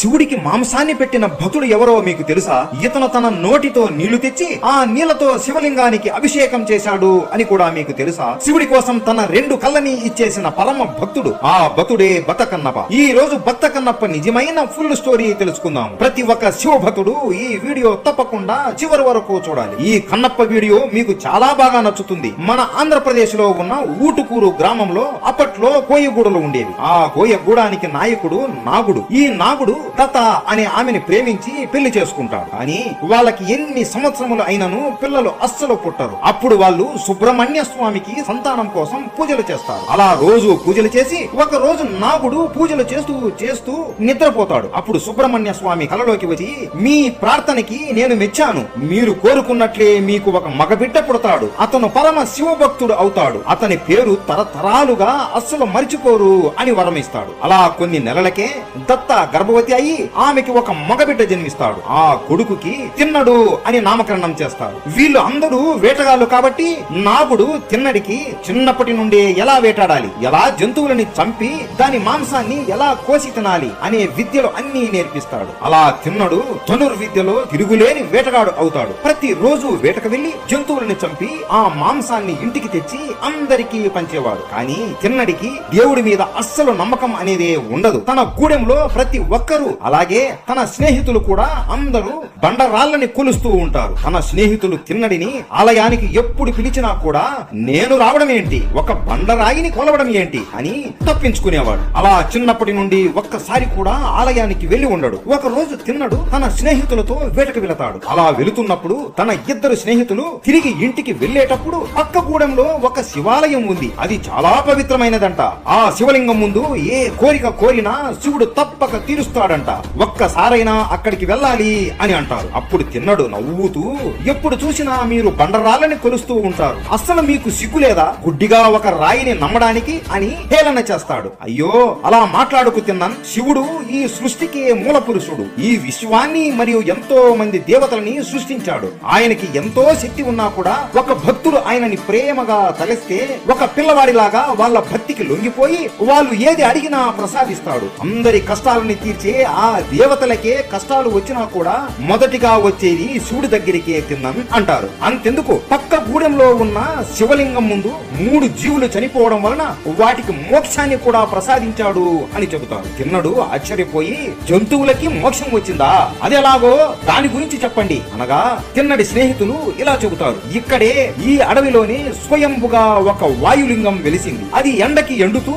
శివుడికి మాంసాన్ని పెట్టిన భక్తుడు ఎవరో మీకు తెలుసా? ఇతను తన నోటితో నీళ్లు తెచ్చి ఆ నీళ్లతో శివలింగానికి అభిషేకం చేశాడు అని కూడా మీకు తెలుసా? శివుడి కోసం తన 2 కళ్ళని ఇచ్చేసిన పరమ భక్తుడు, ఆ భక్తుడే బత్తకన్నప్ప. ఈ రోజు బత్తకన్నప్ప నిజమైన ఫుల్ స్టోరీ తెలుసుకుందాం. ప్రతి ఒక్క శివ భక్తుడు ఈ వీడియో తప్పకుండా చివరి వరకు చూడాలి. ఈ కన్నప్ప వీడియో మీకు చాలా బాగా నచ్చుతుంది. మన ఆంధ్రప్రదేశ్ లో ఉన్న ఊటుకూరు గ్రామంలో అప్పట్లో కోయగూడలు ఉండేవి. ఆ కోయగూడానికి నాయకుడు నాగుడు. ఈ నాగుడు దత్త అనే ఆమెను ప్రేమించి పెళ్లి చేసుకుంటాడు. కానీ వాళ్ళకి ఎన్ని సంవత్సరములు అయినను పిల్లలు అస్సలు పుట్టరు. అప్పుడు వాళ్ళు సుబ్రహ్మణ్య స్వామికి సంతానం కోసం పూజలు చేస్తారు. అలా రోజు పూజలు చేసి ఒక రోజు నాగుడు పూజలు చేస్తూ నిద్రపోతాడు. అప్పుడు సుబ్రహ్మణ్య స్వామి కలలోకి వచ్చి, మీ ప్రార్థనకి నేను మెచ్చాను. మీరు కోరుకున్నట్లే మీకు ఒక మగబిడ్డ పుడతాడు. అతను పరమ శివభక్తుడు అవుతాడు. అతని పేరు తరతరాలుగా అస్సలు మర్చిపోరు అని వరమిస్తాడు. అలా కొన్ని నెలలకే దత్త గర్భవతి అయి ఆమెకి ఒక మగబిడ్డ జన్మిస్తాడు. ఆ కొడుకుకి తిన్నడు అని నామకరణం చేస్తారు. వీళ్ళు అందరూ వేటగాళ్ళు కాబట్టి నాగుడు తిన్నడికి చిన్నప్పటి నుండే ఎలా వేటాడాలి, ఎలా జంతువులని చంపి దాని మాంసాన్ని ఎలా కోసి తినాలి అనే విద్యలు అన్ని నేర్పిస్తాడు. అలా తిన్నడు ధనుర్విద్యలో తిరుగులేని వేటగాడు అవుతాడు. ప్రతి రోజు వేటకు వెళ్లి జంతువులని చంపి ఆ మాంసాన్ని ఇంటికి తెచ్చి అందరికీ పంచేవాడు. కానీ తిన్నడికి దేవుడి మీద అస్సలు నమ్మకం అనేది ఉండదు. తన గూడెంలో ప్రతి ఒక్కరూ, అలాగే తన స్నేహితులు కూడా అందరూ బండరాళ్ళని కొలుస్తూ ఉంటారు. తన స్నేహితులు తిన్నడిని ఆలయానికి ఎప్పుడు పిలిచినా కూడా నేను రావడం ఏంటి, ఒక బండరాయిని కొలవడం ఏంటి అని తప్పించుకునేవాడు. అలా చిన్నప్పటి నుండి ఒక్కసారి కూడా ఆలయానికి వెళ్లి ఉండడు. ఒక రోజు తిన్నడు తన స్నేహితులతో వేటకు వెళతాడు. అలా వెళుతున్నప్పుడు తన 2 స్నేహితులు తిరిగి ఇంటికి వెళ్లేటప్పుడు పక్క గూడెంలో ఒక శివాలయం ఉంది. అది చాలా పవిత్రమైనదంట. ఆ శివలింగం ముందు ఏ కోరిక కోరినా శివుడు తప్పక తీరుస్తాడంట. ఒక్కసారైనా అక్కడికి వెళ్ళాలి అని అంటారు. అప్పుడు తిన్నడు నవ్వుతూ, ఎప్పుడు చూసినా మీరు బండరాళ్ళని కొలుస్తూ ఉంటారు, అస్సలు మీకు సిగ్గు లేదా గుడ్డిగా ఒక రాయిని నమ్మడానికి అని హేళన చేస్తాడు. అయ్యో అలా మాట్లాడుకు తిన్నాను. శివుడు ఈ సృష్టికి మూల పురుషుడు. ఈ విశ్వాన్ని మరియు ఎంతో మంది దేవతలని సృష్టించాడు. ఆయనకి ఎంతో శక్తి ఉన్నా కూడా ఒక భక్తుడు ఆయనని ప్రేమగా తలస్తే ఒక పిల్లవాడిలాగా వాళ్ళ భక్తికి లొంగిపోయి వాళ్ళు ఏది అడిగినా ప్రసాదిస్తాడు. అందరి కష్టాలని తీర్చే ఆ దేవతలకే కష్టాలు వచ్చినా కూడా మొదటిగా వచ్చేది శివుడి దగ్గరికే తిన్నాను అంటారు. అంతెందుకు పక్క గూడెంలో ఉన్న శివలింగం ముందు 3 జీవులు చనిపోవడం వలన వాటికి మోక్షాన్ని కూడా ప్రసాదించాడు అని చెబుతారు. తిన్నడు ఆశ్చర్యపోయి, జంతువులకి మోక్షం వచ్చిందా, అది ఎలాగో దాని గురించి చెప్పండి అనగా తిన్నడి స్నేహితులు ఇలా చెబుతారు. ఇక్కడే ఈ అడవిలోని స్వయంభుగా ఒక వాయులింగం వెలిసింది. అది ఎండకి ఎండుతూ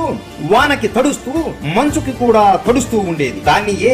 వానకి తడుస్తూ మంచుకి కూడా తడుస్తూ ఉండేది. దాన్ని ఏ